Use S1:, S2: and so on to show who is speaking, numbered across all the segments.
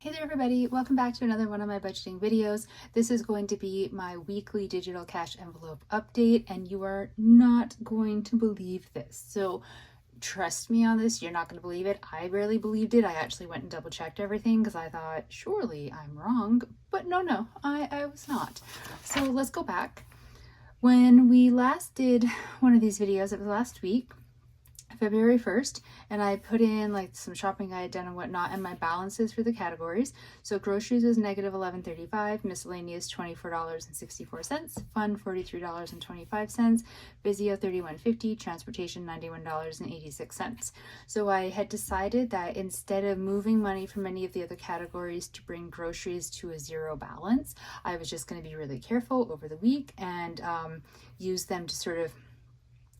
S1: Hey there everybody, welcome back to another one of my budgeting videos. This is going to be my weekly digital cash envelope update and you are not going to believe this. So trust me on this, you're not going to believe it. I barely believed it. I actually went and double checked everything because I thought surely I'm wrong, but no, I was not. So let's go back. When we last did one of these videos, it was last week, February 1st, and I put in like some shopping I had done and whatnot and my balances for the categories. So groceries was negative $11.35, miscellaneous $24.64, fun $43.25, Vizio $31.50, transportation $91.86. So I had decided that instead of moving money from any of the other categories to bring groceries to a zero balance, I was just going to be really careful over the week and use them to sort of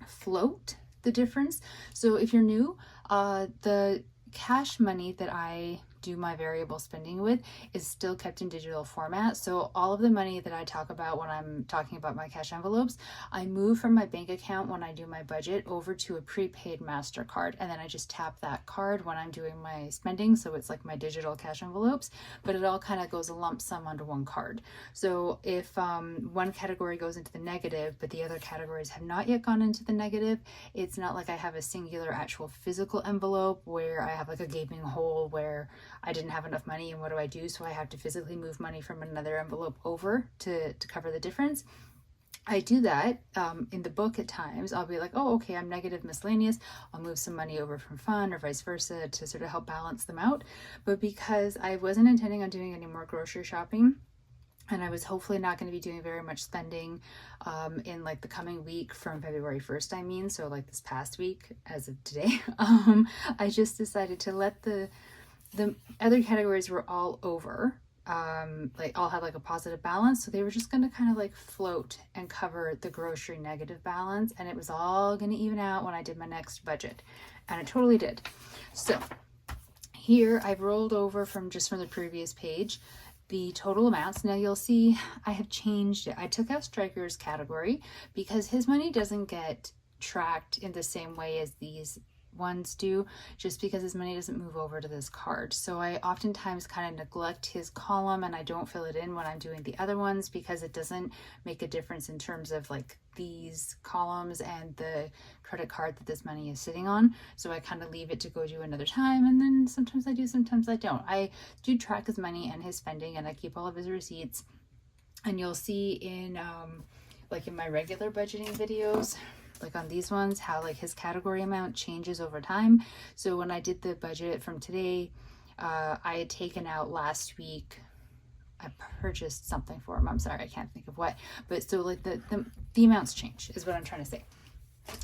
S1: float the difference. So if you're new, the cash money that I do my variable spending with is still kept in digital format. So all of the money that I talk about when I'm talking about my cash envelopes, I move from my bank account when I do my budget over to a prepaid MasterCard, and then I just tap that card when I'm doing my spending. So it's like my digital cash envelopes, but it all kind of goes a lump sum onto one card. So if one category goes into the negative, but the other categories have not yet gone into the negative, it's not like I have a singular actual physical envelope where I have like a gaping hole where I didn't have enough money and what do I do? So I have to physically move money from another envelope over to cover the difference. I do that in the book at times. I'll be like, oh, okay, I'm negative miscellaneous. I'll move some money over from fun or vice versa to sort of help balance them out. But because I wasn't intending on doing any more grocery shopping, and I was hopefully not going to be doing very much spending in like the coming week from February 1st, I mean, so like this past week as of today, I just decided to let the other categories were all over, like all had like a positive balance, so they were just going to kind of like float and cover the grocery negative balance, and it was all going to even out when I did my next budget, and it totally did. So here I've rolled over from the previous page the total amounts. Now you'll see I have changed it. I took out Striker's category because his money doesn't get tracked in the same way as these ones do, just because his money doesn't move over to this card. So I oftentimes kind of neglect his column and I don't fill it in when I'm doing the other ones because it doesn't make a difference in terms of like these columns and the credit card that this money is sitting on. So I kind of leave it to go do another time, and then sometimes I do, sometimes I don't. I do track his money and his spending and I keep all of his receipts, and you'll see in like in my regular budgeting videos, like on these ones, how like his category amount changes over time. So when I did the budget from today, I had taken out last week, I purchased something for him. I'm sorry, I can't think of what, but so like the amounts change is what I'm trying to say.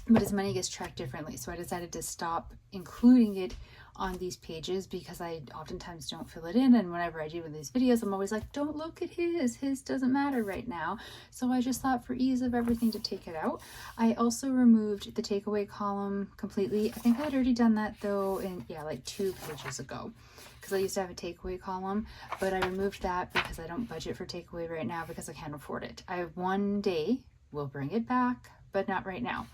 S1: But his money gets tracked differently. So I decided to stop including it on these pages because I oftentimes don't fill it in, and whenever I do in these videos I'm always like, don't look at his doesn't matter right now. So I just thought for ease of everything to take it out. I also removed the takeaway column completely. I think I had already done that though in like 2 pages ago, because I used to have a takeaway column, but I removed that because I don't budget for takeaway right now because I can't afford it. I have one day, we'll bring it back, but not right now.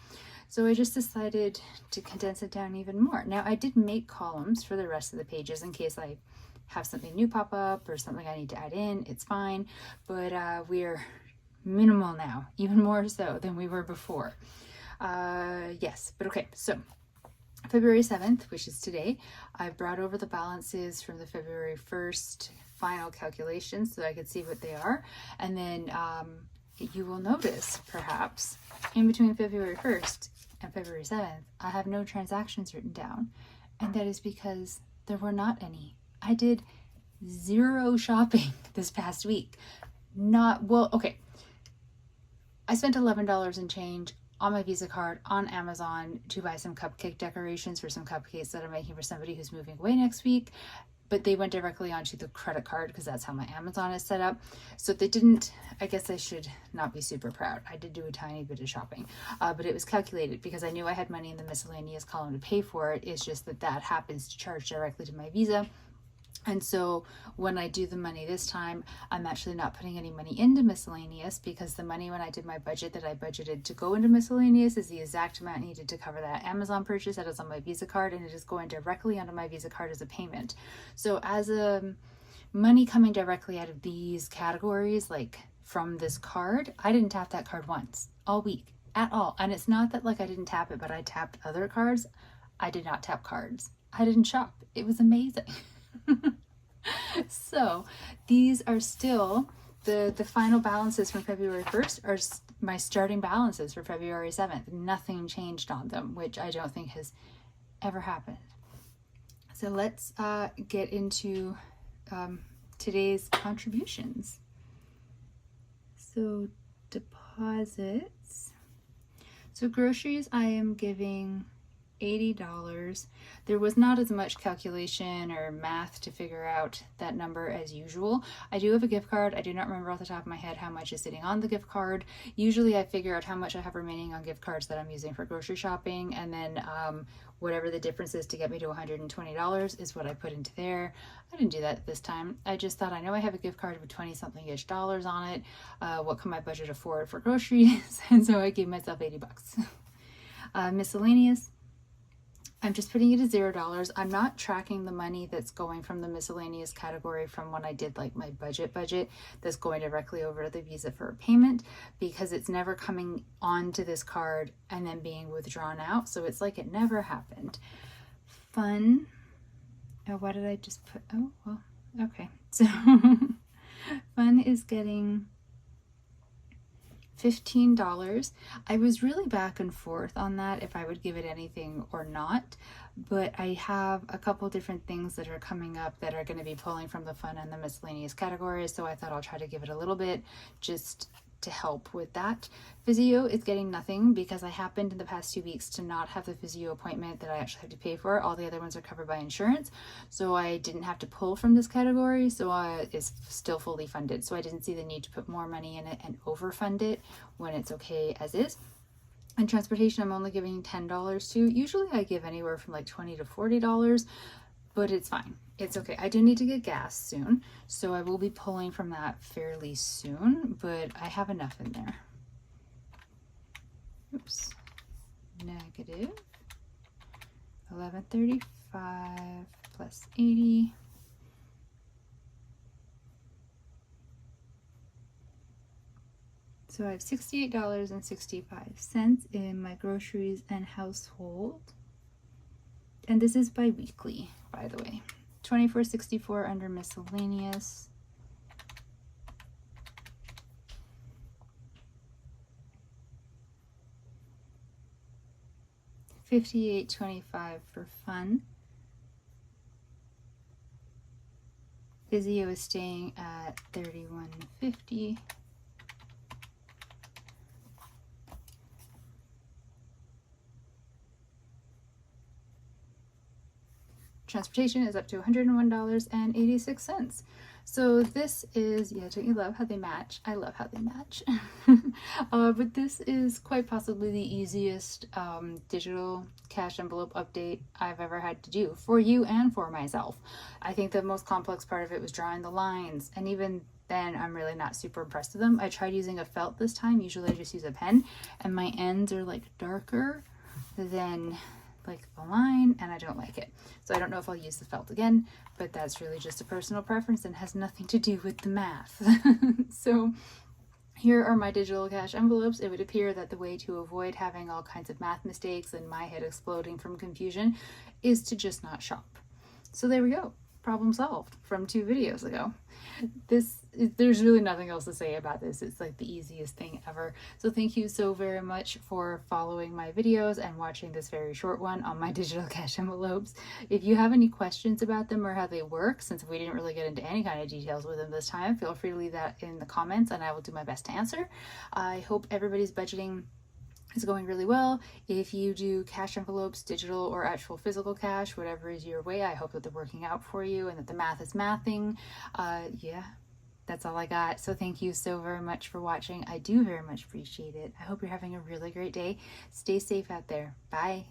S1: So I just decided to condense it down even more. Now I did make columns for the rest of the pages in case I have something new pop up or something I need to add in. It's fine, but we're minimal now, even more so than we were before. Yes, but okay, so February 7th, which is today, I've brought over the balances from the February 1st final calculations so that I could see what they are. And then you will notice perhaps in between February 1st and February 7th, I have no transactions written down. And that is because there were not any. I did zero shopping this past week. Okay. I spent $11 and change on my Visa card on Amazon to buy some cupcake decorations for some cupcakes that I'm making for somebody who's moving away next week. But they went directly onto the credit card because that's how my Amazon is set up. So they didn't, I guess I should not be super proud. I did do a tiny bit of shopping, but it was calculated because I knew I had money in the miscellaneous column to pay for it. It's just that that happens to charge directly to my Visa. And so when I do the money this time, I'm actually not putting any money into miscellaneous because the money when I did my budget that I budgeted to go into miscellaneous is the exact amount needed to cover that Amazon purchase that is on my Visa card, and it is going directly onto my Visa card as a payment. So as a money coming directly out of these categories, like from this card, I didn't tap that card once all week at all. And it's not that like I didn't tap it, but I tapped other cards. I did not tap cards. I didn't shop. It was amazing. So these are still the final balances from February 1st are my starting balances for February 7th. Nothing changed on them, which I don't think has ever happened. So let's get into today's contributions. So deposits. So groceries, I am giving $80. There was not as much calculation or math to figure out that number as usual. I do have a gift card. I do not remember off the top of my head how much is sitting on the gift card. Usually I figure out how much I have remaining on gift cards that I'm using for grocery shopping, and then whatever the difference is to get me to $120 is what I put into there. I didn't do that this time. I just thought, I know I have a gift card with 20-something-ish dollars on it. What can my budget afford for groceries? And so I gave myself 80 bucks. Miscellaneous, I'm just putting it at $0. I'm not tracking the money that's going from the miscellaneous category from when I did like my budget that's going directly over to the Visa for a payment, because it's never coming onto this card and then being withdrawn out. So it's like it never happened. Fun. Oh, what did I just put? Oh, well, okay. So fun is getting $15. I was really back and forth on that if I would give it anything or not, but I have a couple different things that are coming up that are going to be pulling from the fun and the miscellaneous categories, so I thought I'll try to give it a little bit just to help with that. Physio is getting nothing because I happened in the past 2 weeks to not have the physio appointment that I actually have to pay for. All the other ones are covered by insurance, so I didn't have to pull from this category, so it's still fully funded. So I didn't see the need to put more money in it and overfund it when it's okay as is. And transportation, I'm only giving $10 to. Usually I give anywhere from like $20 to $40, but it's fine. It's okay. I do need to get gas soon, so I will be pulling from that fairly soon, but I have enough in there. Oops. Negative 1135 plus 80. So I have $68.65 in my groceries and household. And this is bi-weekly, by the way. $24.64 under miscellaneous. $58.25 for fun. Physio is staying at $31.50. Transportation is up to $101.86. So this is, yeah, don't you love how they match? I love how they match. But this is quite possibly the easiest digital cash envelope update I've ever had to do for you and for myself. I think the most complex part of it was drawing the lines, and even then I'm really not super impressed with them. I tried using a felt this time. Usually I just use a pen, and my ends are like darker than like the line, and I don't like it. So I don't know if I'll use the felt again, but that's really just a personal preference and has nothing to do with the math. So here are my digital cash envelopes. It would appear that the way to avoid having all kinds of math mistakes and my head exploding from confusion is to just not shop. So there we go. Problem solved from 2 videos ago. There's really nothing else to say about this. It's like the easiest thing ever. So thank you so very much for following my videos and watching this very short one on my digital cash envelopes. If you have any questions about them or how they work, since we didn't really get into any kind of details with them this time, feel free to leave that in the comments and I will do my best to answer. I hope everybody's budgeting is going really well. If you do cash envelopes, digital or actual physical cash, whatever is your way, I hope that they're working out for you and that the math is mathing. Yeah, that's all I got. So thank you so very much for watching. I do very much appreciate it. I hope you're having a really great day. Stay safe out there. Bye.